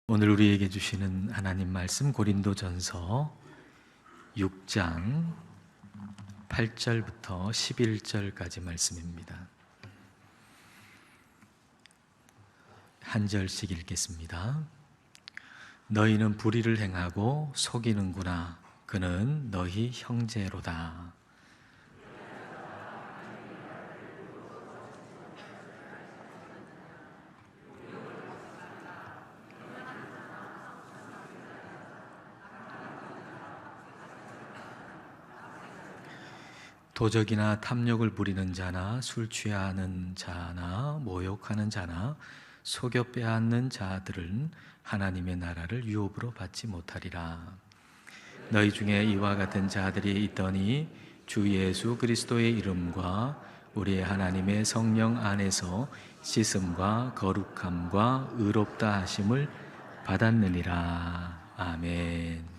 오늘 우리에게 주시는 하나님 말씀 고린도전서 6장 8절부터 11절까지 말씀입니다. 한 절씩 읽겠습니다. 너희는 불의를 행하고 속이는구나. 그는 너희 형제로다. 도적이나 탐욕을 부리는 자나 술 취하는 자나 모욕하는 자나 속여 빼앗는 자들은 하나님의 나라를 유업으로 받지 못하리라. 너희 중에 이와 같은 자들이 있더니 주 예수 그리스도의 이름과 우리의 하나님의 성령 안에서 씻음과 거룩함과 의롭다 하심을 받았느니라. 아멘.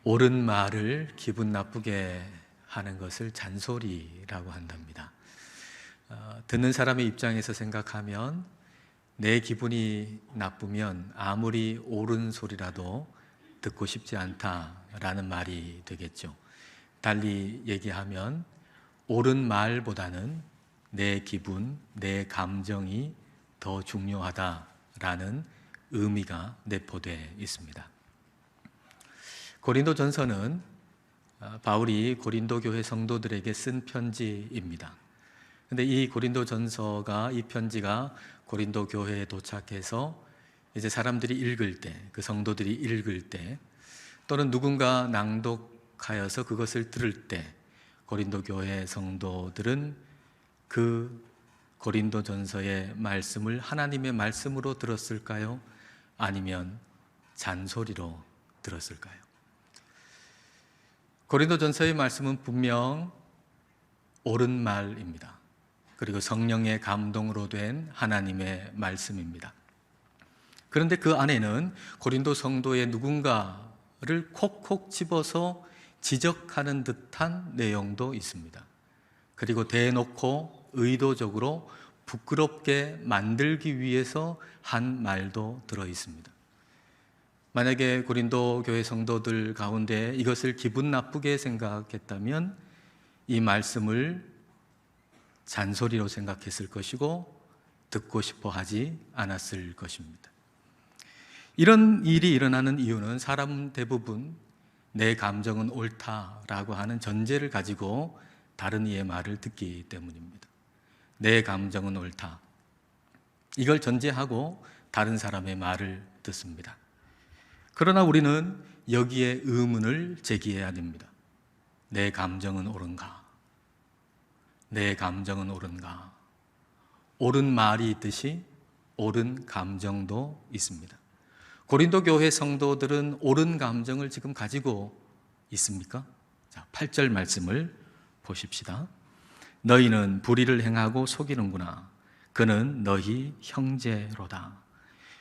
옳은 말을 기분 나쁘게 하는 것을 잔소리라고 한답니다. 듣는 사람의 입장에서 생각하면 내 기분이 나쁘면 아무리 옳은 소리라도 듣고 싶지 않다라는 말이 되겠죠. 달리 얘기하면 옳은 말보다는 내 기분, 내 감정이 더 중요하다라는 의미가 내포되어 있습니다. 고린도전서는 바울이 고린도 교회 성도들에게 쓴 편지입니다. 그런데 이 고린도전서가, 이 편지가 고린도 교회에 도착해서 이제 사람들이 읽을 때, 그 성도들이 읽을 때, 또는 누군가 낭독하여서 그것을 들을 때, 고린도 교회 성도들은 그 고린도전서의 말씀을 하나님의 말씀으로 들었을까요? 아니면 잔소리로 들었을까요? 고린도전서의 말씀은 분명 옳은 말입니다. 그리고 성령의 감동으로 된 하나님의 말씀입니다. 그런데 그 안에는 고린도 성도의 누군가를 콕콕 집어서 지적하는 듯한 내용도 있습니다. 그리고 대놓고 의도적으로 부끄럽게 만들기 위해서 한 말도 들어 있습니다. 만약에 고린도 교회 성도들 가운데 이것을 기분 나쁘게 생각했다면 이 말씀을 잔소리로 생각했을 것이고 듣고 싶어 하지 않았을 것입니다. 이런 일이 일어나는 이유는 사람 대부분 내 감정은 옳다라고 하는 전제를 가지고 다른 이의 말을 듣기 때문입니다. 내 감정은 옳다. 이걸 전제하고 다른 사람의 말을 듣습니다. 그러나 우리는 여기에 의문을 제기해야 됩니다. 내 감정은 옳은가? 내 감정은 옳은가? 옳은 말이 있듯이 옳은 감정도 있습니다. 고린도 교회 성도들은 옳은 감정을 지금 가지고 있습니까? 자, 8절 말씀을 보십시다. 너희는 불의를 행하고 속이는구나. 그는 너희 형제로다.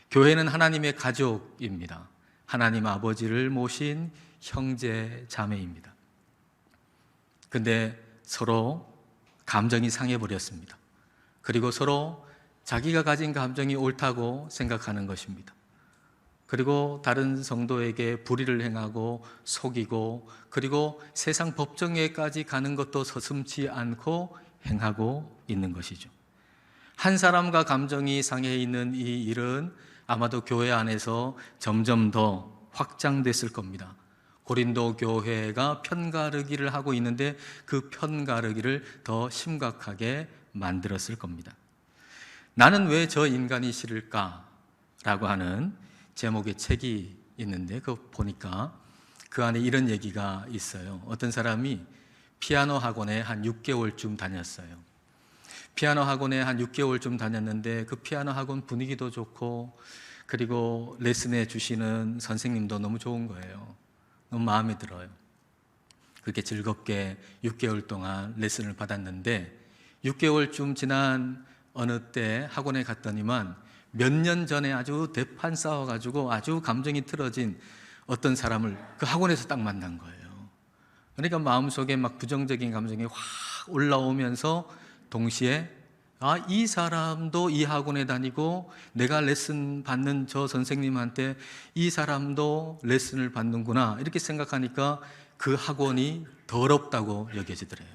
교회는 하나님의 가족입니다. 하나님 아버지를 모신 형제 자매입니다. 근데 서로 감정이 상해버렸습니다. 그리고 서로 자기가 가진 감정이 옳다고 생각하는 것입니다. 그리고 다른 성도에게 불의를 행하고 속이고 그리고 세상 법정에까지 가는 것도 서슴지 않고 행하고 있는 것이죠. 한 사람과 감정이 상해 있는 이 일은 아마도 교회 안에서 점점 더 확장됐을 겁니다. 고린도 교회가 편가르기를 하고 있는데 그 편가르기를 더 심각하게 만들었을 겁니다. 나는 왜 저 인간이 싫을까? 라고 하는 제목의 책이 있는데 그거 보니까 그 안에 이런 얘기가 있어요. 어떤 사람이 피아노 학원에 한 6개월쯤 다녔어요. 피아노 학원에 한 6개월쯤 다녔는데 그 피아노 학원 분위기도 좋고 그리고 레슨해 주시는 선생님도 너무 좋은 거예요. 너무 마음에 들어요. 그렇게 즐겁게 6개월 동안 레슨을 받았는데 6개월쯤 지난 어느 때 학원에 갔더니만 몇 년 전에 아주 대판 싸워가지고 아주 감정이 틀어진 어떤 사람을 그 학원에서 딱 만난 거예요. 그러니까 마음속에 막 부정적인 감정이 확 올라오면서 동시에 아, 이 사람도 이 학원에 다니고 내가 레슨 받는 저 선생님한테 이 사람도 레슨을 받는구나 이렇게 생각하니까 그 학원이 더럽다고 여겨지더래요.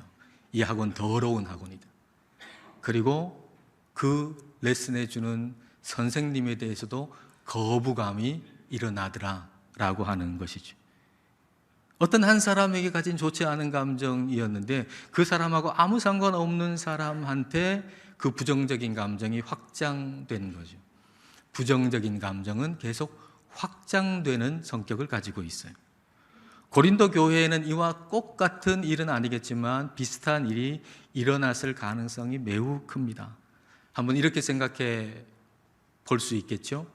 이 학원 더러운 학원이다. 그리고 그 레슨해 주는 선생님에 대해서도 거부감이 일어나더라라고 하는 것이죠. 어떤 한 사람에게 가진 좋지 않은 감정이었는데 그 사람하고 아무 상관없는 사람한테 그 부정적인 감정이 확장된 거죠. 부정적인 감정은 계속 확장되는 성격을 가지고 있어요. 고린도 교회에는 이와 똑같은 일은 아니겠지만 비슷한 일이 일어났을 가능성이 매우 큽니다. 한번 이렇게 생각해 볼 수 있겠죠?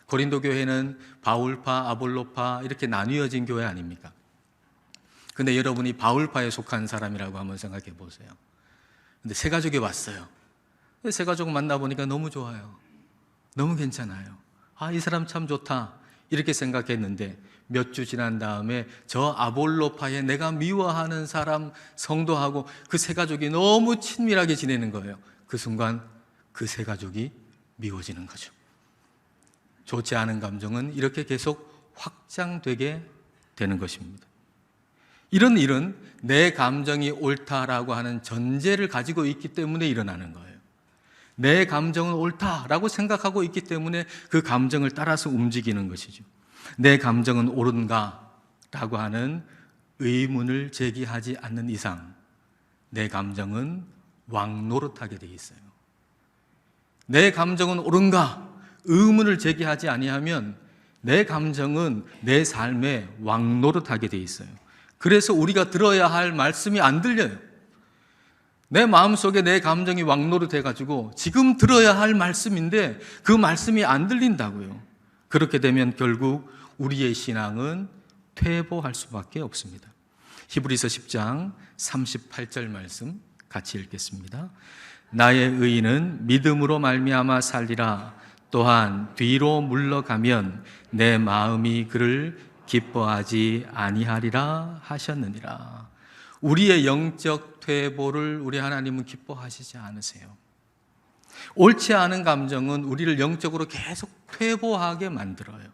고린도 교회는 바울파, 아볼로파 이렇게 나뉘어진 교회 아닙니까? 근데 여러분이 바울파에 속한 사람이라고 한번 생각해 보세요. 근데 새 가족이 왔어요. 새 가족 만나보니까 너무 좋아요. 너무 괜찮아요. 아, 이 사람 참 좋다. 이렇게 생각했는데 몇 주 지난 다음에 저 아볼로파에 내가 미워하는 사람 성도하고 그 새 가족이 너무 친밀하게 지내는 거예요. 그 순간 그 새 가족이 미워지는 거죠. 좋지 않은 감정은 이렇게 계속 확장되게 되는 것입니다. 이런 일은 내 감정이 옳다라고 하는 전제를 가지고 있기 때문에 일어나는 거예요. 내 감정은 옳다라고 생각하고 있기 때문에 그 감정을 따라서 움직이는 것이죠. 내 감정은 옳은가라고 하는 의문을 제기하지 않는 이상 내 감정은 왕노릇하게 돼 있어요. 내 감정은 옳은가 의문을 제기하지 아니하면 내 감정은 내 삶에 왕노릇하게 돼 있어요. 그래서 우리가 들어야 할 말씀이 안 들려요. 내 마음속에 내 감정이 왕노릇해가지고 지금 들어야 할 말씀인데 그 말씀이 안 들린다고요. 그렇게 되면 결국 우리의 신앙은 퇴보할 수밖에 없습니다. 히브리서 10장 38절 말씀 같이 읽겠습니다. 나의 의인은 믿음으로 말미암아 살리라. 또한 뒤로 물러가면 내 마음이 그를 기뻐하지 아니하리라 하셨느니라. 우리의 영적 퇴보를 우리 하나님은 기뻐하시지 않으세요. 옳지 않은 감정은 우리를 영적으로 계속 퇴보하게 만들어요.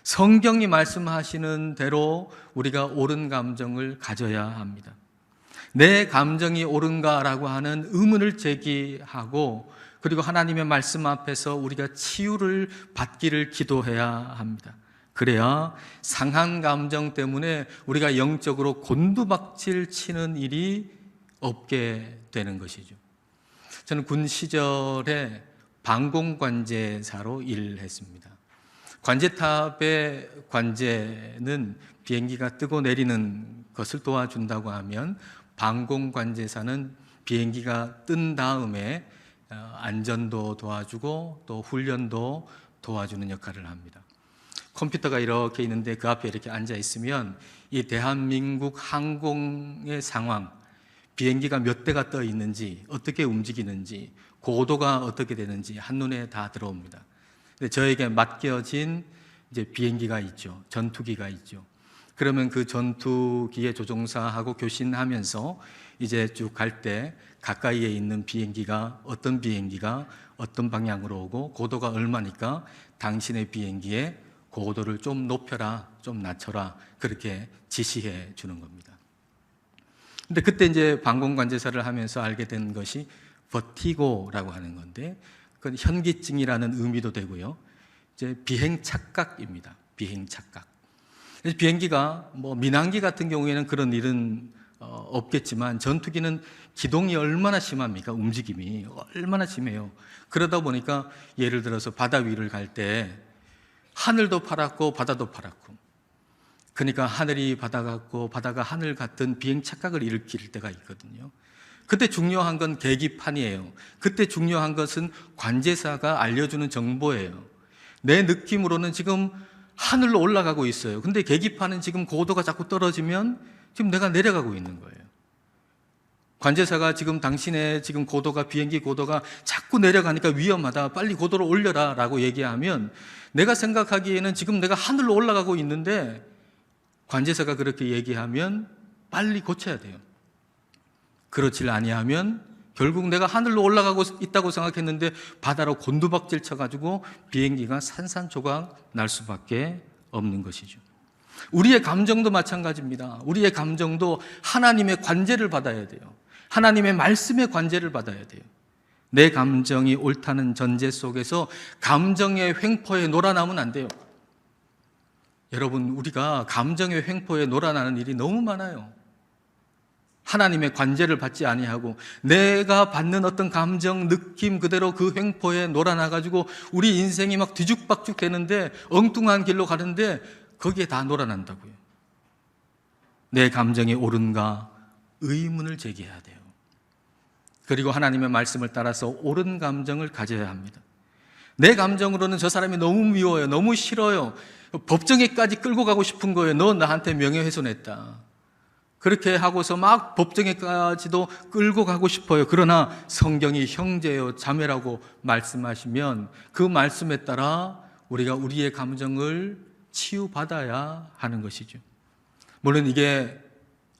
성경이 말씀하시는 대로 우리가 옳은 감정을 가져야 합니다. 내 감정이 옳은가라고 하는 의문을 제기하고 그리고 하나님의 말씀 앞에서 우리가 치유를 받기를 기도해야 합니다. 그래야 상한 감정 때문에 우리가 영적으로 곤두박질 치는 일이 없게 되는 것이죠. 저는 군 시절에 방공관제사로 일했습니다. 관제탑의 관제는 비행기가 뜨고 내리는 것을 도와준다고 하면 방공관제사는 비행기가 뜬 다음에 안전도 도와주고 또 훈련도 도와주는 역할을 합니다. 컴퓨터가 이렇게 있는데 그 앞에 이렇게 앉아 있으면 이 대한민국 항공의 상황, 비행기가 몇 대가 떠 있는지, 어떻게 움직이는지, 고도가 어떻게 되는지 한눈에 다 들어옵니다. 근데 저에게 맡겨진 이제 비행기가 있죠. 전투기가 있죠. 그러면 그 전투기의 조종사하고 교신하면서 이제 쭉 갈 때 가까이에 있는 비행기가 어떤 방향으로 오고 고도가 얼마니까 당신의 비행기에 고도를 좀 높여라, 좀 낮춰라 그렇게 지시해 주는 겁니다. 근데 그때 이제 방공관제사를 하면서 알게 된 것이 버티고라고 하는 건데 그건 현기증이라는 의미도 되고요. 이제 비행 착각입니다. 비행 착각. 비행기가 민항기 같은 경우에는 그런 일은 없겠지만 전투기는 기동이 얼마나 심합니까? 움직임이 얼마나 심해요. 그러다 보니까 예를 들어서 바다 위를 갈 때 하늘도 파랗고 바다도 파랗고 그러니까 하늘이 바다 같고 바다가 하늘 같은 비행 착각을 일으킬 때가 있거든요. 그때 중요한 건 계기판이에요. 그때 중요한 것은 관제사가 알려주는 정보예요. 내 느낌으로는 지금 하늘로 올라가고 있어요. 근데 계기판은 지금 고도가 자꾸 떨어지면 지금 내가 내려가고 있는 거예요. 관제사가 지금 당신의 지금 고도가 비행기 고도가 자꾸 내려가니까 위험하다. 빨리 고도를 올려라 라고 얘기하면 내가 생각하기에는 지금 내가 하늘로 올라가고 있는데 관제사가 그렇게 얘기하면 빨리 고쳐야 돼요. 그렇지 아니하면 결국 내가 하늘로 올라가고 있다고 생각했는데 바다로 곤두박질 쳐가지고 비행기가 산산조각 날 수밖에 없는 것이죠. 우리의 감정도 마찬가지입니다. 우리의 감정도 하나님의 관제를 받아야 돼요. 하나님의 말씀의 관제를 받아야 돼요. 내 감정이 옳다는 전제 속에서 감정의 횡포에 놀아나면 안 돼요. 여러분, 우리가 감정의 횡포에 놀아나는 일이 너무 많아요. 하나님의 관제를 받지 아니하고 내가 받는 어떤 감정, 느낌 그대로 그 횡포에 놀아나가지고 우리 인생이 막 뒤죽박죽 되는데, 엉뚱한 길로 가는데 거기에 다 놀아난다고요. 내 감정이 옳은가 의문을 제기해야 돼요. 그리고 하나님의 말씀을 따라서 옳은 감정을 가져야 합니다. 내 감정으로는 저 사람이 너무 미워요, 너무 싫어요, 법정에까지 끌고 가고 싶은 거예요. 너 나한테 명예훼손했다. 그렇게 하고서 막 법정에까지도 끌고 가고 싶어요. 그러나 성경이 형제요 자매라고 말씀하시면 그 말씀에 따라 우리가 우리의 감정을 치유받아야 하는 것이죠. 물론 이게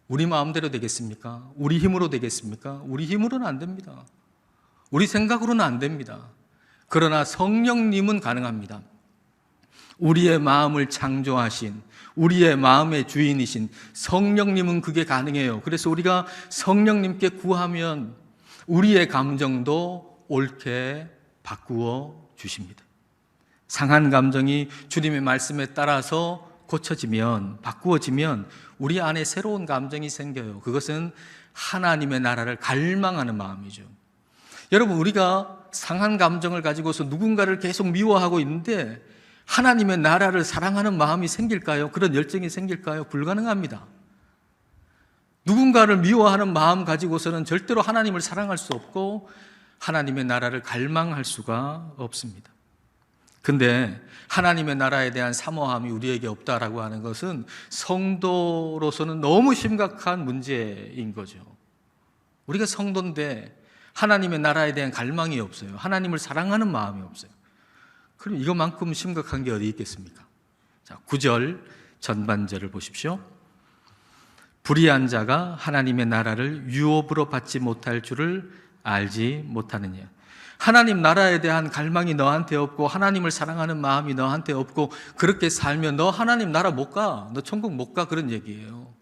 우리 마음대로 되겠습니까? 우리 힘으로 되겠습니까? 우리 힘으로는 안 됩니다. 우리 생각으로는 안 됩니다. 그러나 성령님은 가능합니다. 우리의 마음을 창조하신, 우리의 마음의 주인이신 성령님은 그게 가능해요. 그래서 우리가 성령님께 구하면 우리의 감정도 옳게 바꾸어 주십니다. 상한 감정이 주님의 말씀에 따라서 고쳐지면, 바꾸어지면 우리 안에 새로운 감정이 생겨요. 그것은 하나님의 나라를 갈망하는 마음이죠. 여러분, 우리가 상한 감정을 가지고서 누군가를 계속 미워하고 있는데 하나님의 나라를 사랑하는 마음이 생길까요? 그런 열정이 생길까요? 불가능합니다. 누군가를 미워하는 마음 가지고서는 절대로 하나님을 사랑할 수 없고 하나님의 나라를 갈망할 수가 없습니다. 근데 하나님의 나라에 대한 사모함이 우리에게 없다라고 하는 것은 성도로서는 너무 심각한 문제인 거죠. 우리가 성도인데 하나님의 나라에 대한 갈망이 없어요. 하나님을 사랑하는 마음이 없어요. 그럼 이것만큼 심각한 게 어디 있겠습니까? 자, 9절 전반절을 보십시오. 불의한 자가 하나님의 나라를 유업으로 받지 못할 줄을 알지 못하느냐. 하나님 나라에 대한 갈망이 너한테 없고 하나님을 사랑하는 마음이 너한테 없고 그렇게 살면 너 하나님 나라 못 가. 너 천국 못 가. 그런 얘기예요.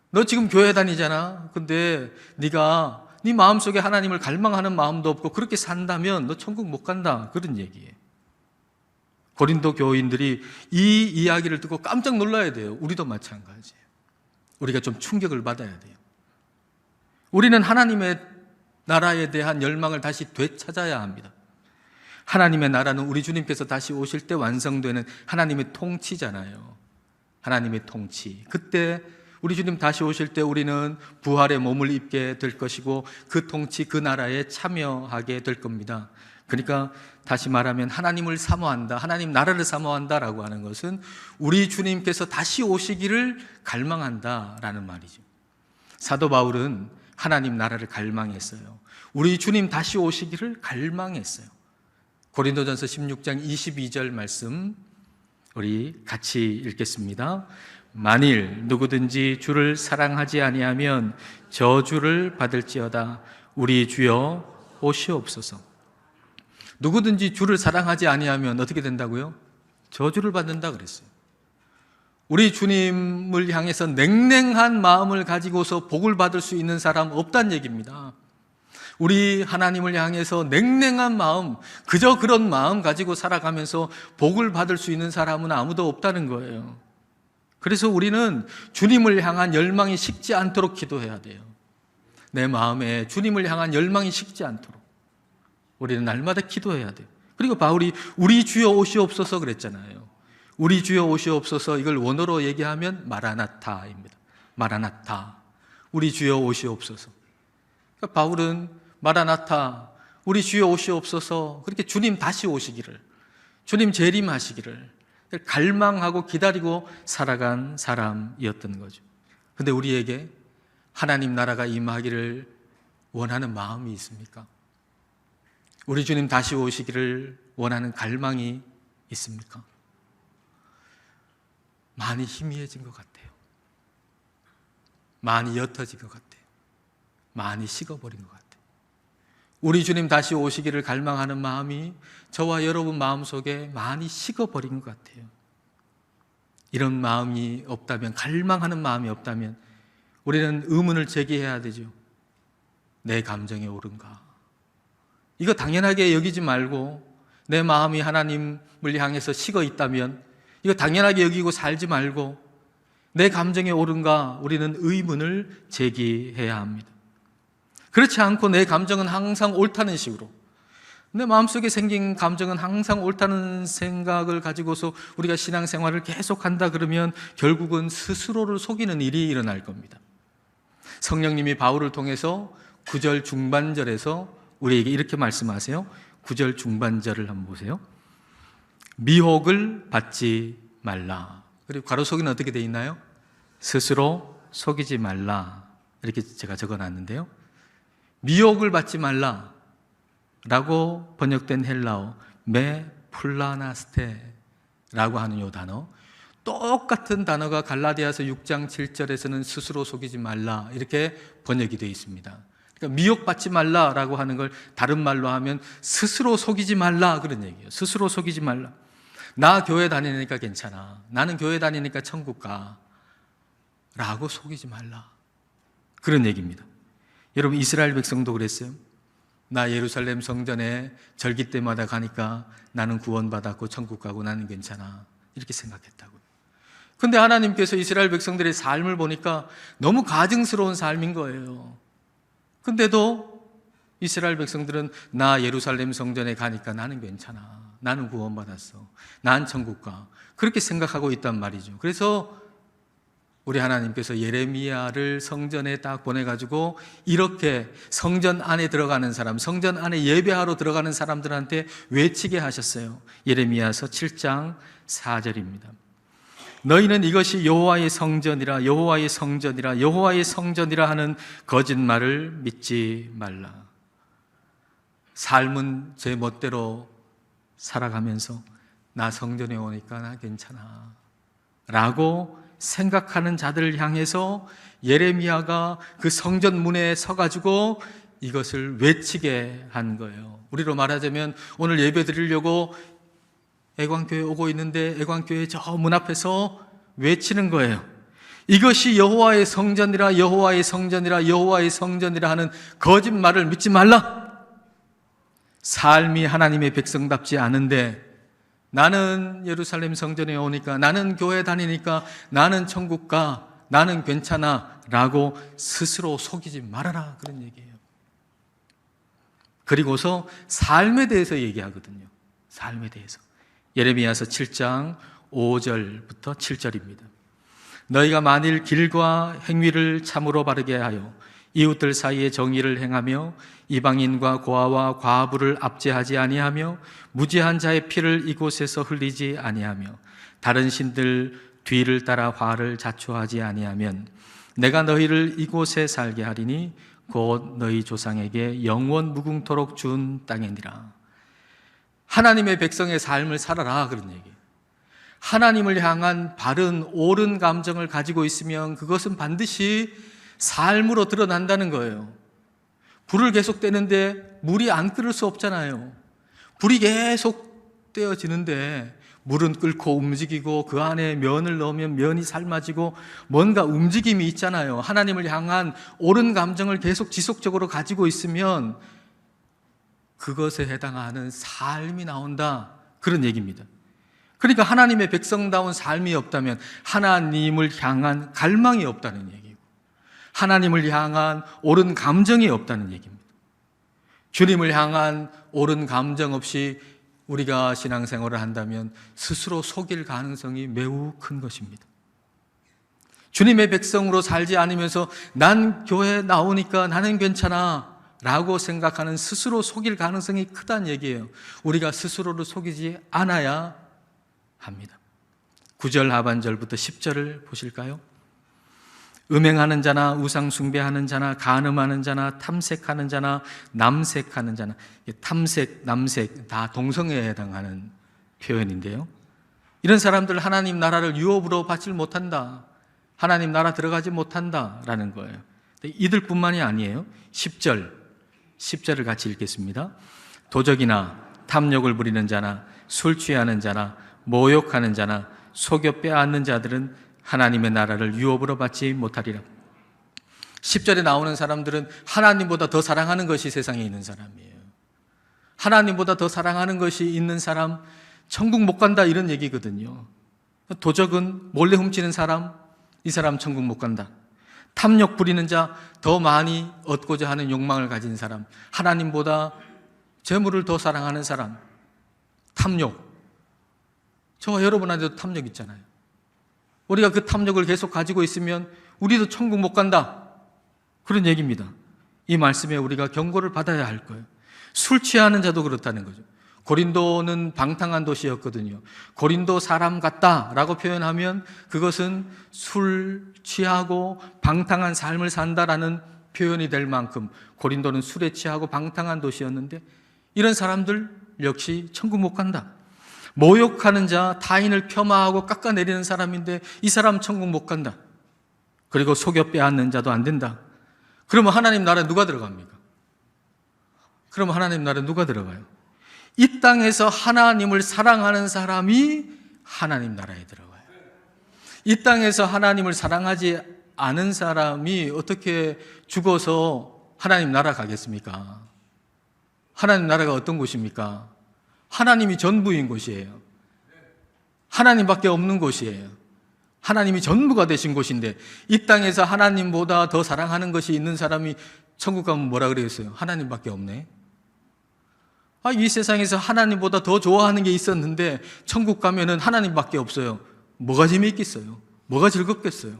너 지금 교회 다니잖아. 근데 네가 네 마음속에 하나님을 갈망하는 마음도 없고 그렇게 산다면 너 천국 못 간다. 그런 얘기예요. 고린도 교인들이 이 이야기를 듣고 깜짝 놀라야 돼요. 우리도 마찬가지예요. 우리가 좀 충격을 받아야 돼요. 우리는 하나님의 나라에 대한 열망을 다시 되찾아야 합니다. 하나님의 나라는 우리 주님께서 다시 오실 때 완성되는 하나님의 통치잖아요. 하나님의 통치. 그때 우리 주님 다시 오실 때 우리는 부활의 몸을 입게 될 것이고 그 통치, 그 나라에 참여하게 될 겁니다. 그러니까 다시 말하면 하나님을 사모한다, 하나님 나라를 사모한다라고 하는 것은 우리 주님께서 다시 오시기를 갈망한다라는 말이죠. 사도 바울은 하나님 나라를 갈망했어요. 우리 주님 다시 오시기를 갈망했어요. 고린도전서 16장 22절 말씀 우리 같이 읽겠습니다. 만일 누구든지 주를 사랑하지 아니하면 저주를 받을지어다. 우리 주여 오시옵소서. 누구든지 주를 사랑하지 아니하면 어떻게 된다고요? 저주를 받는다 그랬어요. 우리 주님을 향해서 냉랭한 마음을 가지고서 복을 받을 수 있는 사람 없다는 얘기입니다. 우리 하나님을 향해서 냉랭한 마음, 그저 그런 마음 가지고 살아가면서 복을 받을 수 있는 사람은 아무도 없다는 거예요. 그래서 우리는 주님을 향한 열망이 식지 않도록 기도해야 돼요. 내 마음에 주님을 향한 열망이 식지 않도록 우리는 날마다 기도해야 돼요. 그리고 바울이 우리 주여 오시옵소서 그랬잖아요. 우리 주여 오시옵소서, 이걸 원어로 얘기하면 마라나타입니다. 마라나타, 우리 주여 오시옵소서. 그러니까 바울은 마라나타, 우리 주여 오시옵소서, 그렇게 주님 다시 오시기를, 주님 재림하시기를 갈망하고 기다리고 살아간 사람이었던 거죠. 근데 우리에게 하나님 나라가 임하기를 원하는 마음이 있습니까? 우리 주님 다시 오시기를 원하는 갈망이 있습니까? 많이 희미해진 것 같아요. 많이 옅어진 것 같아요. 많이 식어버린 것 같아요. 우리 주님 다시 오시기를 갈망하는 마음이 저와 여러분 마음속에 많이 식어버린 것 같아요. 이런 마음이 없다면, 갈망하는 마음이 없다면 우리는 의문을 제기해야 되죠. 내 감정이 옳은가? 이거 당연하게 여기지 말고, 내 마음이 하나님을 향해서 식어 있다면 이거 당연하게 여기고 살지 말고 내 감정이 옳은가? 우리는 의문을 제기해야 합니다. 그렇지 않고 내 감정은 항상 옳다는 식으로, 내 마음속에 생긴 감정은 항상 옳다는 생각을 가지고서 우리가 신앙생활을 계속한다 그러면 결국은 스스로를 속이는 일이 일어날 겁니다. 성령님이 바울을 통해서 9절 중반절에서 우리에게 이렇게 말씀하세요. 9절 중반절을 한번 보세요. 미혹을 받지 말라. 그리고 가로 속에는 어떻게 되어 있나요? 스스로 속이지 말라. 이렇게 제가 적어놨는데요. 미혹을 받지 말라 라고 번역된 헬라어 메 플라나스테라고 하는 이 단어, 똑같은 단어가 갈라디아서 6장 7절에서는 스스로 속이지 말라 이렇게 번역이 되어 있습니다. 그러니까 미혹받지 말라라고 하는 걸 다른 말로 하면 스스로 속이지 말라 그런 얘기예요. 스스로 속이지 말라. 나 교회 다니니까 괜찮아, 나는 교회 다니니까 천국 가 라고 속이지 말라 그런 얘기입니다. 여러분, 이스라엘 백성도 그랬어요. 나 예루살렘 성전에 절기 때마다 가니까 나는 구원받았고 천국 가고 나는 괜찮아 이렇게 생각했다고요. 근데 하나님께서 이스라엘 백성들의 삶을 보니까 너무 가증스러운 삶인 거예요. 근데도 이스라엘 백성들은 나 예루살렘 성전에 가니까 나는 괜찮아, 나는 구원받았어, 난 천국 가 그렇게 생각하고 있단 말이죠. 그래서 우리 하나님께서 예레미야를 성전에 딱 보내가지고 이렇게 성전 안에 들어가는 사람, 성전 안에 예배하러 들어가는 사람들한테 외치게 하셨어요. 예레미야서 7장 4절입니다. 너희는 이것이 여호와의 성전이라, 여호와의 성전이라, 여호와의 성전이라 하는 거짓말을 믿지 말라. 삶은 제 멋대로 살아가면서 나 성전에 오니까 나 괜찮아 라고 생각하는 자들을 향해서 예레미야가 그 성전 문에 서가지고 이것을 외치게 한 거예요. 우리로 말하자면 오늘 예배 드리려고 애광교회 오고 있는데 애광교회 저 문 앞에서 외치는 거예요. 이것이 여호와의 성전이라, 여호와의 성전이라, 여호와의 성전이라 하는 거짓말을 믿지 말라. 삶이 하나님의 백성답지 않은데 나는 예루살렘 성전에 오니까, 나는 교회 다니니까, 나는 천국 가, 나는 괜찮아 라고 스스로 속이지 말아라 그런 얘기예요. 그리고서 삶에 대해서 얘기하거든요. 삶에 대해서. 예레미야서 7장 5절부터 7절입니다. 너희가 만일 길과 행위를 참으로 바르게 하여 이웃들 사이에 정의를 행하며 이방인과 고아와 과부를 압제하지 아니하며 무죄한 자의 피를 이곳에서 흘리지 아니하며 다른 신들 뒤를 따라 화를 자초하지 아니하면 내가 너희를 이곳에 살게 하리니 곧 너희 조상에게 영원 무궁토록 준 땅이니라. 하나님의 백성의 삶을 살아라 그런 얘기예요. 하나님을 향한 바른 옳은 감정을 가지고 있으면 그것은 반드시 삶으로 드러난다는 거예요. 불을 계속 떼는데 물이 안 끓을 수 없잖아요. 불이 계속 떼어지는데 물은 끓고 움직이고 그 안에 면을 넣으면 면이 삶아지고 뭔가 움직임이 있잖아요. 하나님을 향한 옳은 감정을 계속 지속적으로 가지고 있으면 그것에 해당하는 삶이 나온다 그런 얘기입니다. 그러니까 하나님의 백성다운 삶이 없다면 하나님을 향한 갈망이 없다는 얘기고 하나님을 향한 옳은 감정이 없다는 얘기입니다. 주님을 향한 옳은 감정 없이 우리가 신앙생활을 한다면 스스로 속일 가능성이 매우 큰 것입니다. 주님의 백성으로 살지 않으면서 난 교회 나오니까 나는 괜찮아 라고 생각하는 스스로 속일 가능성이 크다는 얘기예요. 우리가 스스로를 속이지 않아야 합니다. 9절 하반절부터 10절을 보실까요? 음행하는 자나 우상 숭배하는 자나 간음하는 자나 탐색하는 자나 남색하는 자나, 탐색, 남색 다 동성애에 해당하는 표현인데요. 이런 사람들 하나님 나라를 유업으로 받지 못한다, 하나님 나라 들어가지 못한다라는 거예요. 이들뿐만이 아니에요. 10절 10절을 같이 읽겠습니다. 도적이나 탐욕을 부리는 자나 술 취하는 자나 모욕하는 자나 속여 빼앗는 자들은 하나님의 나라를 유업으로 받지 못하리라. 10절에 나오는 사람들은 하나님보다 더 사랑하는 것이 세상에 있는 사람이에요. 하나님보다 더 사랑하는 것이 있는 사람, 천국 못 간다, 이런 얘기거든요. 도적은 몰래 훔치는 사람, 이 사람 천국 못 간다. 탐욕 부리는 자, 더 많이 얻고자 하는 욕망을 가진 사람, 하나님보다 재물을 더 사랑하는 사람, 탐욕. 저와 여러분한테도 탐욕 있잖아요. 우리가 그 탐욕을 계속 가지고 있으면 우리도 천국 못 간다, 그런 얘기입니다. 이 말씀에 우리가 경고를 받아야 할 거예요. 술 취하는 자도 그렇다는 거죠. 고린도는 방탕한 도시였거든요. 고린도 사람 같다라고 표현하면 그것은 술 취하고 방탕한 삶을 산다라는 표현이 될 만큼 고린도는 술에 취하고 방탕한 도시였는데, 이런 사람들 역시 천국 못 간다. 모욕하는 자, 타인을 폄하하고 깎아내리는 사람인데 이 사람 천국 못 간다. 그리고 속여 빼앗는 자도 안 된다. 그러면 하나님 나라에 누가 들어갑니까? 그러면 하나님 나라에 누가 들어가요? 이 땅에서 하나님을 사랑하는 사람이 하나님 나라에 들어가요. 이 땅에서 하나님을 사랑하지 않은 사람이 어떻게 죽어서 하나님 나라 가겠습니까? 하나님 나라가 어떤 곳입니까? 하나님이 전부인 곳이에요. 하나님밖에 없는 곳이에요. 하나님이 전부가 되신 곳인데, 이 땅에서 하나님보다 더 사랑하는 것이 있는 사람이 천국 가면 뭐라 그러겠어요? 하나님밖에 없네. 이 세상에서 하나님보다 더 좋아하는 게 있었는데 천국 가면은 하나님밖에 없어요. 뭐가 재미있겠어요? 뭐가 즐겁겠어요?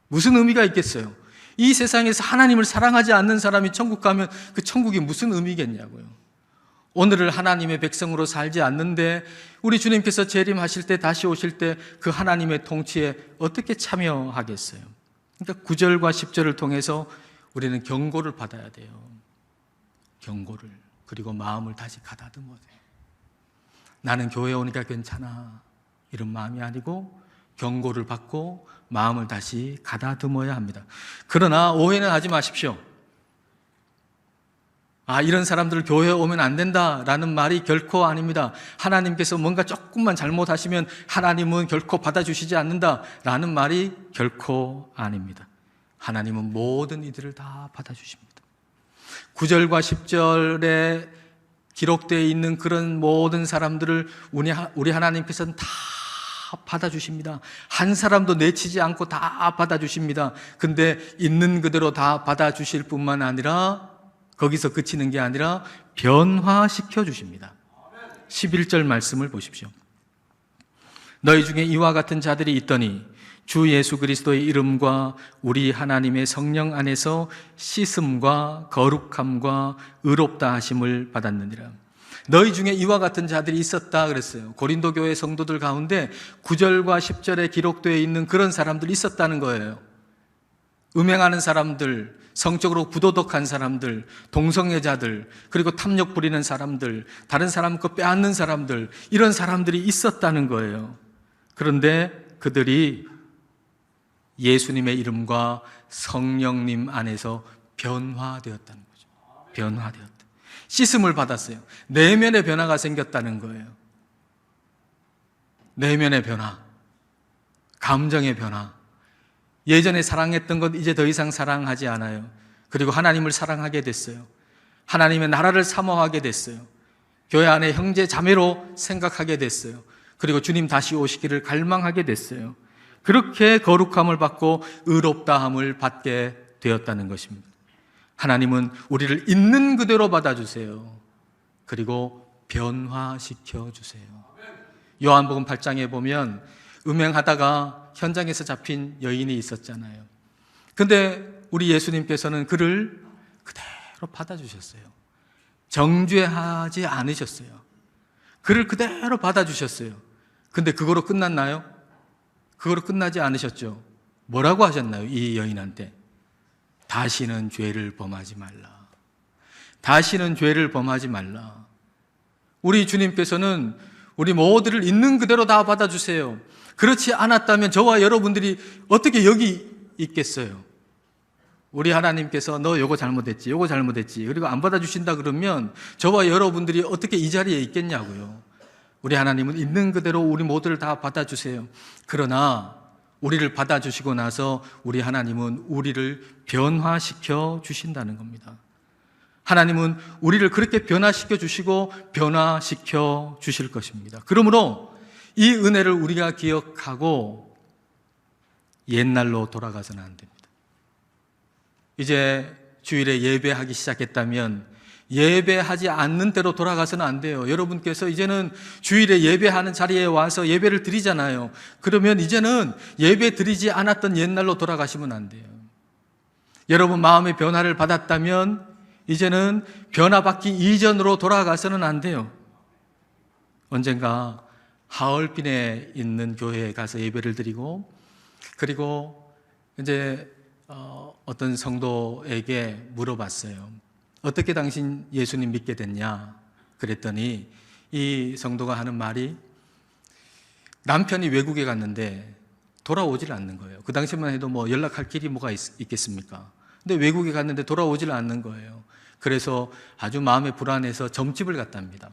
무슨 의미가 있겠어요? 이 세상에서 하나님을 사랑하지 않는 사람이 천국 가면 그 천국이 무슨 의미겠냐고요. 오늘을 하나님의 백성으로 살지 않는데 우리 주님께서 재림하실 때, 다시 오실 때 그 하나님의 통치에 어떻게 참여하겠어요? 그러니까 9절과 10절을 통해서 우리는 경고를 받아야 돼요. 경고를. 그리고 마음을 다시 가다듬어야 돼요. 나는 교회 오니까 괜찮아, 이런 마음이 아니고 경고를 받고 마음을 다시 가다듬어야 합니다. 그러나 오해는 하지 마십시오. 이런 사람들 교회에 오면 안 된다라는 말이 결코 아닙니다. 하나님께서 뭔가 조금만 잘못하시면 하나님은 결코 받아주시지 않는다라는 말이 결코 아닙니다. 하나님은 모든 이들을 다 받아주십니다. 9절과 10절에 기록되어 있는 그런 모든 사람들을 우리 하나님께서는 다 받아주십니다. 한 사람도 내치지 않고 다 받아주십니다. 근데 있는 그대로 다 받아주실 뿐만 아니라 거기서 그치는 게 아니라 변화시켜 주십니다. 11절 말씀을 보십시오. 너희 중에 이와 같은 자들이 있더니 주 예수 그리스도의 이름과 우리 하나님의 성령 안에서 씻음과 거룩함과 의롭다 하심을 받았느니라. 너희 중에 이와 같은 자들이 있었다 그랬어요. 고린도 교회 성도들 가운데 9절과 10절에 기록되어 있는 그런 사람들이 있었다는 거예요. 음행하는 사람들, 성적으로 부도덕한 사람들, 동성애자들, 그리고 탐욕 부리는 사람들, 다른 사람 거 빼앗는 사람들, 이런 사람들이 있었다는 거예요. 그런데 그들이 예수님의 이름과 성령님 안에서 변화되었다는 거죠. 변화되었다. 씻음을 받았어요. 내면의 변화가 생겼다는 거예요. 내면의 변화, 감정의 변화. 예전에 사랑했던 것 이제 더 이상 사랑하지 않아요. 그리고 하나님을 사랑하게 됐어요. 하나님의 나라를 사모하게 됐어요. 교회 안에 형제 자매로 생각하게 됐어요. 그리고 주님 다시 오시기를 갈망하게 됐어요. 그렇게 거룩함을 받고 의롭다함을 받게 되었다는 것입니다. 하나님은 우리를 있는 그대로 받아주세요. 그리고 변화시켜 주세요. 요한복음 8장에 보면 음행하다가 현장에서 잡힌 여인이 있었잖아요. 근데 우리 예수님께서는 그를 그대로 받아주셨어요. 정죄하지 않으셨어요. 그를 그대로 받아주셨어요. 근데 그거로 끝났나요? 그거로 끝나지 않으셨죠. 뭐라고 하셨나요? 이 여인한테 다시는 죄를 범하지 말라. 다시는 죄를 범하지 말라. 우리 주님께서는 우리 모두를 있는 그대로 다 받아주세요. 그렇지 않았다면 저와 여러분들이 어떻게 여기 있겠어요? 우리 하나님께서 너 요거 잘못했지, 요거 잘못했지, 그리고 안 받아주신다 그러면 저와 여러분들이 어떻게 이 자리에 있겠냐고요. 우리 하나님은 있는 그대로 우리 모두를 다 받아주세요. 그러나 우리를 받아주시고 나서 우리 하나님은 우리를 변화시켜 주신다는 겁니다. 하나님은 우리를 그렇게 변화시켜 주시고 변화시켜 주실 것입니다. 그러므로 이 은혜를 우리가 기억하고 옛날로 돌아가서는 안 됩니다. 이제 주일에 예배하기 시작했다면 예배하지 않는 대로 돌아가서는 안 돼요. 여러분께서 이제는 주일에 예배하는 자리에 와서 예배를 드리잖아요. 그러면 이제는 예배 드리지 않았던 옛날로 돌아가시면 안 돼요. 여러분 마음의 변화를 받았다면 이제는 변화받기 이전으로 돌아가서는 안 돼요. 언젠가 하얼빈에 있는 교회에 가서 예배를 드리고, 그리고 이제 어떤 성도에게 물어봤어요. 어떻게 당신 예수님 믿게 됐냐? 그랬더니 이 성도가 하는 말이, 남편이 외국에 갔는데 돌아오질 않는 거예요. 그 당시만 해도 뭐 연락할 길이 뭐가 있겠습니까? 근데 외국에 갔는데 돌아오질 않는 거예요. 그래서 아주 마음에 불안해서 점집을 갔답니다.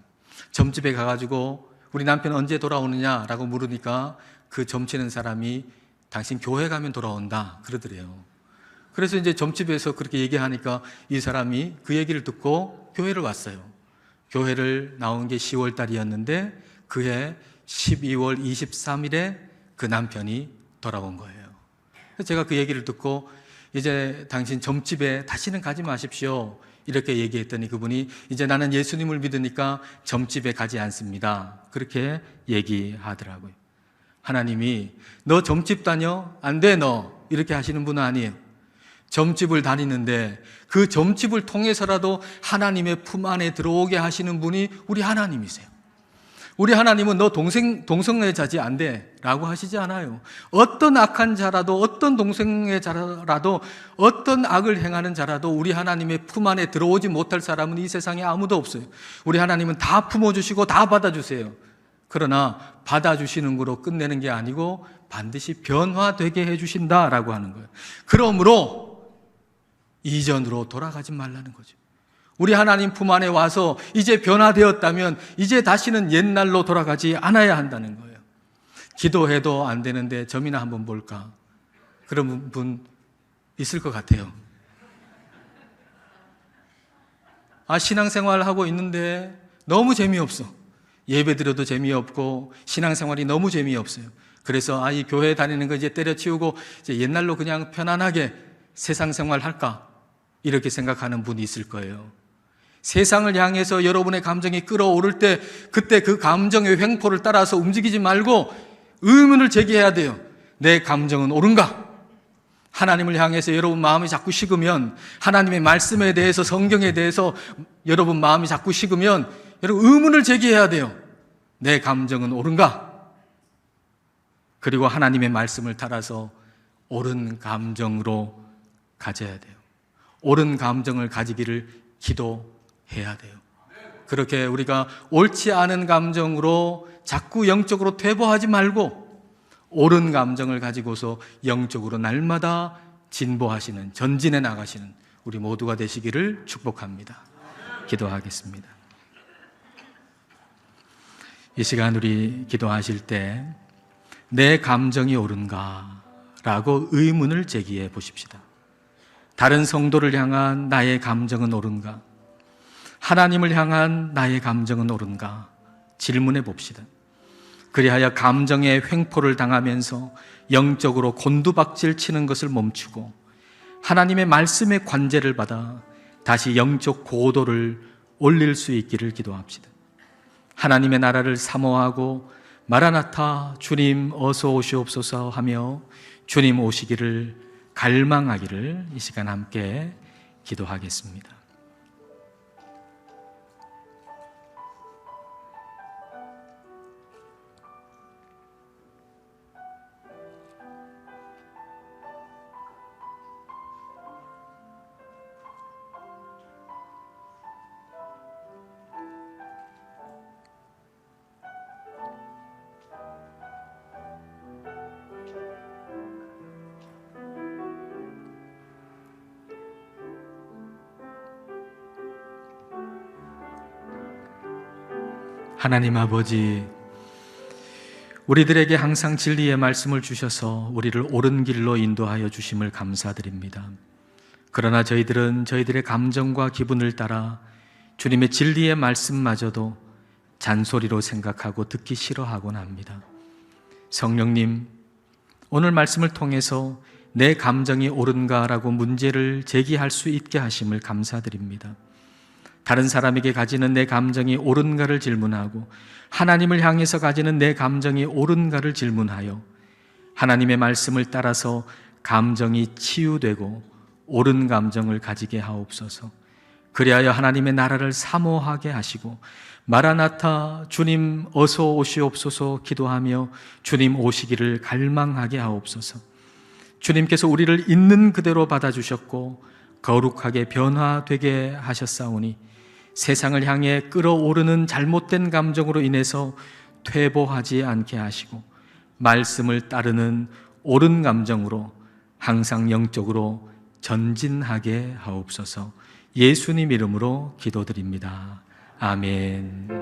점집에 가가지고 우리 남편 언제 돌아오느냐라고 물으니까 그 점치는 사람이 당신 교회 가면 돌아온다 그러더래요. 그래서 이제 점집에서 그렇게 얘기하니까 이 사람이 그 얘기를 듣고 교회를 왔어요. 교회를 나온 게 10월 달이었는데 그해 12월 23일에 그 남편이 돌아온 거예요. 그래서 제가 그 얘기를 듣고 이제 당신 점집에 다시는 가지 마십시오 이렇게 얘기했더니 그분이 이제 나는 예수님을 믿으니까 점집에 가지 않습니다 그렇게 얘기하더라고요. 하나님이 너 점집 다녀? 안 돼 너 이렇게 하시는 분은 아니에요. 점집을 다니는데 그 점집을 통해서라도 하나님의 품 안에 들어오게 하시는 분이 우리 하나님이세요. 우리 하나님은 너 동성애 자지 안 돼 라고 하시지 않아요. 어떤 악한 자라도, 어떤 동성애 자라도, 어떤 악을 행하는 자라도 우리 하나님의 품 안에 들어오지 못할 사람은 이 세상에 아무도 없어요. 우리 하나님은 다 품어주시고 다 받아주세요. 그러나 받아주시는 거로 끝내는 게 아니고 반드시 변화되게 해주신다라고 하는 거예요. 그러므로 이전으로 돌아가지 말라는 거죠. 우리 하나님 품 안에 와서 이제 변화되었다면 이제 다시는 옛날로 돌아가지 않아야 한다는 거예요. 기도해도 안 되는데 점이나 한번 볼까? 그런 분 있을 것 같아요. 신앙생활 하고 있는데 너무 재미없어. 예배 드려도 재미없고 신앙생활이 너무 재미없어요. 그래서 이 교회 다니는 거 이제 때려치우고 이제 옛날로 그냥 편안하게 세상 생활 할까? 이렇게 생각하는 분이 있을 거예요. 세상을 향해서 여러분의 감정이 끌어오를 때 그때 그 감정의 횡포를 따라서 움직이지 말고 의문을 제기해야 돼요. 내 감정은 옳은가? 하나님을 향해서 여러분 마음이 자꾸 식으면, 하나님의 말씀에 대해서, 성경에 대해서 여러분 마음이 자꾸 식으면 여러분 의문을 제기해야 돼요. 내 감정은 옳은가? 그리고 하나님의 말씀을 따라서 옳은 감정으로 가져야 돼요. 옳은 감정을 가지기를 기도해야 돼요. 그렇게 우리가 옳지 않은 감정으로 자꾸 영적으로 퇴보하지 말고 옳은 감정을 가지고서 영적으로 날마다 진보하시는, 전진해 나가시는 우리 모두가 되시기를 축복합니다. 기도하겠습니다. 이 시간 우리 기도하실 때 내 감정이 옳은가? 라고 의문을 제기해 보십시다. 다른 성도를 향한 나의 감정은 옳은가? 하나님을 향한 나의 감정은 옳은가? 질문해 봅시다. 그리하여 감정의 횡포를 당하면서 영적으로 곤두박질 치는 것을 멈추고 하나님의 말씀의 관제를 받아 다시 영적 고도를 올릴 수 있기를 기도합시다. 하나님의 나라를 사모하고 마라나타 주님 어서 오시옵소서 하며 주님 오시기를 갈망하기를 이 시간 함께 기도하겠습니다. 하나님 아버지, 우리들에게 항상 진리의 말씀을 주셔서 우리를 옳은 길로 인도하여 주심을 감사드립니다. 그러나 저희들은 저희들의 감정과 기분을 따라 주님의 진리의 말씀마저도 잔소리로 생각하고 듣기 싫어하곤 합니다. 성령님, 오늘 말씀을 통해서 내 감정이 옳은가라고 문제를 제기할 수 있게 하심을 감사드립니다. 다른 사람에게 가지는 내 감정이 옳은가를 질문하고 하나님을 향해서 가지는 내 감정이 옳은가를 질문하여 하나님의 말씀을 따라서 감정이 치유되고 옳은 감정을 가지게 하옵소서. 그리하여 하나님의 나라를 사모하게 하시고 마라나타 주님 어서 오시옵소서 기도하며 주님 오시기를 갈망하게 하옵소서. 주님께서 우리를 있는 그대로 받아주셨고 거룩하게 변화되게 하셨사오니 세상을 향해 끓어오르는 잘못된 감정으로 인해서 퇴보하지 않게 하시고 말씀을 따르는 옳은 감정으로 항상 영적으로 전진하게 하옵소서. 예수님 이름으로 기도드립니다. 아멘.